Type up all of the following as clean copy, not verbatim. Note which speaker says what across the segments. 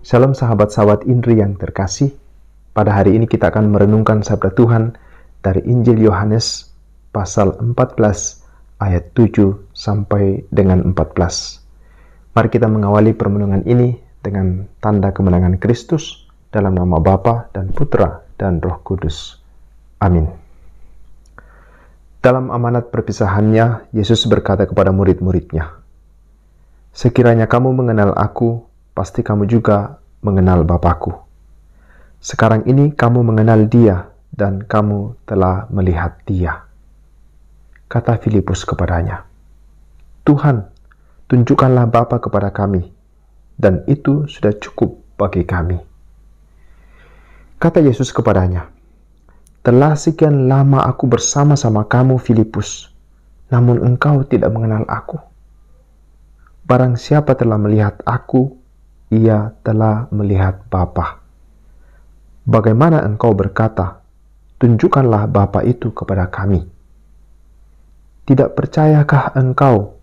Speaker 1: Shalom sahabat-sahabat Indri yang terkasih. Pada hari ini kita akan merenungkan sabda Tuhan dari Injil Yohanes pasal 14 ayat 7 sampai dengan 14. Mari kita mengawali permenungan ini dengan tanda kemenangan Kristus dalam nama Bapa dan Putra dan Roh Kudus. Amin. Dalam amanat perpisahannya, Yesus berkata kepada murid-muridnya, "Sekiranya kamu mengenal aku, pasti kamu juga mengenal Bapa-Ku. Sekarang ini kamu mengenal Dia dan kamu telah melihat Dia." Kata Filipus kepadanya, "Tuhan, tunjukkanlah Bapa kepada kami, dan itu sudah cukup bagi kami." Kata Yesus kepadanya, "Telah sekian lama aku bersama-sama kamu, Filipus, namun engkau tidak mengenal aku. Barang siapa telah melihat aku, ia telah melihat Bapa. Bagaimana engkau berkata, 'Tunjukkanlah Bapa itu kepada kami'? Tidak percayakah engkau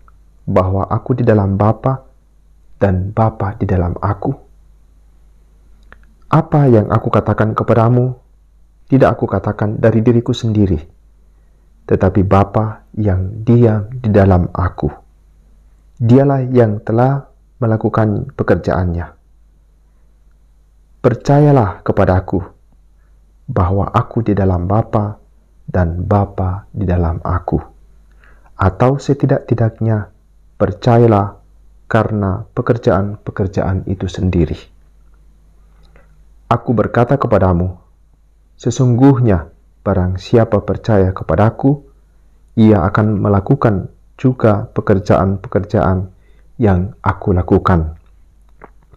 Speaker 1: bahwa aku di dalam Bapa dan Bapa di dalam aku? Apa yang aku katakan kepadamu, tidak aku katakan dari diriku sendiri, tetapi Bapa yang diam di dalam aku. Dialah yang telah melakukan pekerjaannya. Percayalah kepadaku bahwa aku di dalam Bapa dan Bapa di dalam aku. Atau setidak-tidaknya percayalah karena pekerjaan-pekerjaan itu sendiri. Aku berkata kepadamu, sesungguhnya barang siapa percaya kepadaku, ia akan melakukan juga pekerjaan-pekerjaan yang aku lakukan,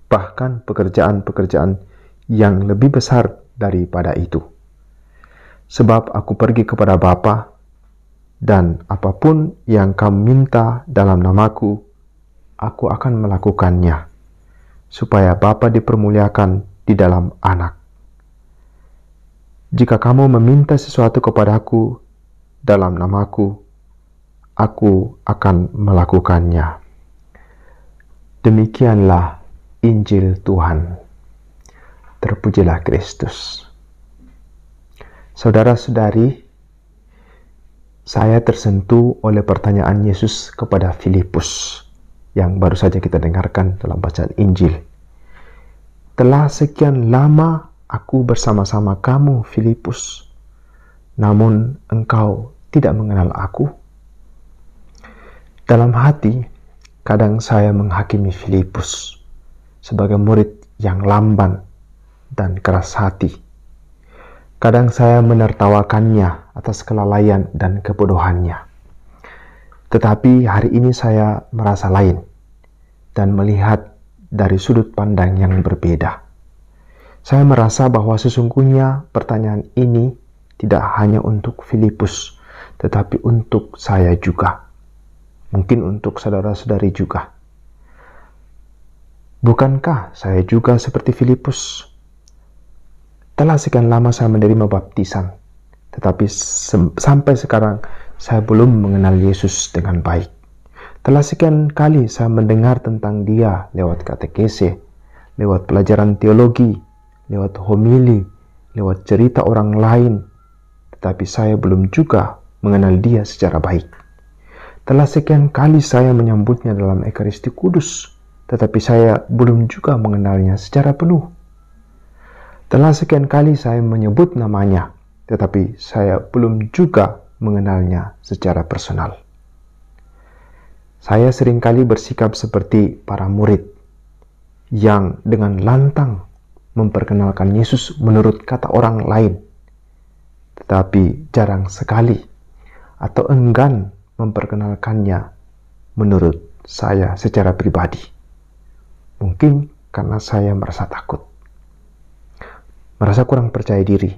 Speaker 1: bahkan pekerjaan-pekerjaan yang lebih besar daripada itu. Sebab aku pergi kepada Bapa, dan apapun yang kamu minta dalam namaku, aku akan melakukannya, supaya Bapa dipermuliakan di dalam Anak. Jika kamu meminta sesuatu kepadaku dalam namaku, aku akan melakukannya." Demikianlah Injil Tuhan. Terpujilah Kristus. Saudara-saudari, saya tersentuh oleh pertanyaan Yesus kepada Filipus yang baru saja kita dengarkan dalam bacaan Injil. "Telah sekian lama aku bersama-sama kamu, Filipus, namun engkau tidak mengenal aku." Dalam hati, kadang saya menghakimi Filipus sebagai murid yang lamban dan keras hati. Kadang saya menertawakannya atas kelalaian dan kebodohannya. Tetapi hari ini saya merasa lain dan melihat dari sudut pandang yang berbeda. Saya merasa bahwa sesungguhnya pertanyaan ini tidak hanya untuk Filipus, tetapi untuk saya juga. Mungkin untuk saudara-saudari juga. Bukankah saya juga seperti Filipus? Telah sekian lama saya menerima baptisan, tetapi sampai sekarang saya belum mengenal Yesus dengan baik. Telah sekian kali saya mendengar tentang Dia lewat katekese, lewat pelajaran teologi, lewat homili, lewat cerita orang lain, tetapi saya belum juga mengenal Dia secara baik. Telah sekian kali saya menyambutnya dalam Ekaristi Kudus, tetapi saya belum juga mengenalnya secara penuh. Telah sekian kali saya menyebut namanya, tetapi saya belum juga mengenalnya secara personal. Saya seringkali bersikap seperti para murid yang dengan lantang memperkenalkan Yesus menurut kata orang lain, tetapi jarang sekali atau enggan memperkenalkannya menurut saya secara pribadi. Mungkin karena saya merasa takut, merasa kurang percaya diri,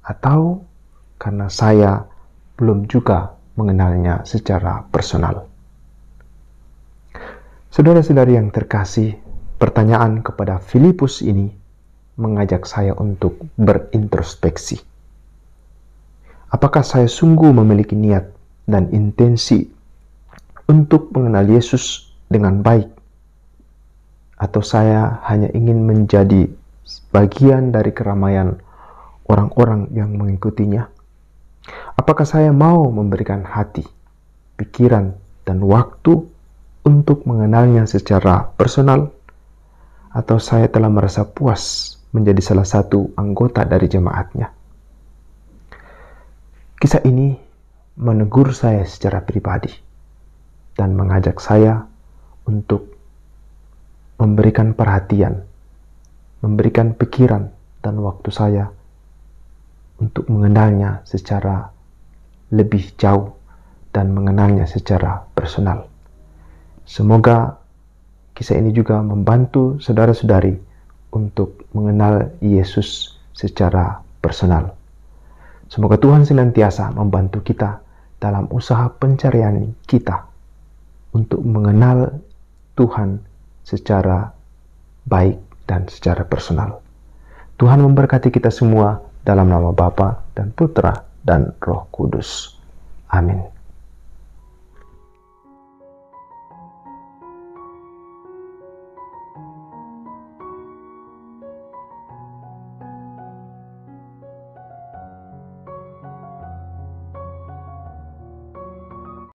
Speaker 1: atau karena saya belum juga mengenalnya secara personal. Saudara-saudari yang terkasih, pertanyaan kepada Filipus ini mengajak saya untuk berintrospeksi. Apakah saya sungguh memiliki niat dan intensi untuk mengenal Yesus dengan baik? Atau saya hanya ingin menjadi bagian dari keramaian orang-orang yang mengikutinya? Apakah saya mau memberikan hati, pikiran, dan waktu untuk mengenalnya secara personal? Atau saya telah merasa puas menjadi salah satu anggota dari jemaatnya? Kisah ini menegur saya secara pribadi dan mengajak saya untuk memberikan perhatian, memberikan pikiran dan waktu saya untuk mengenalnya secara lebih jauh dan mengenalnya secara personal. Semoga kisah ini juga membantu saudara-saudari untuk mengenal Yesus secara personal. Semoga Tuhan senantiasa membantu kita dalam usaha pencarian kita untuk mengenal Tuhan secara baik dan secara personal. Tuhan memberkati kita semua dalam nama Bapa dan Putra dan Roh Kudus. Amin.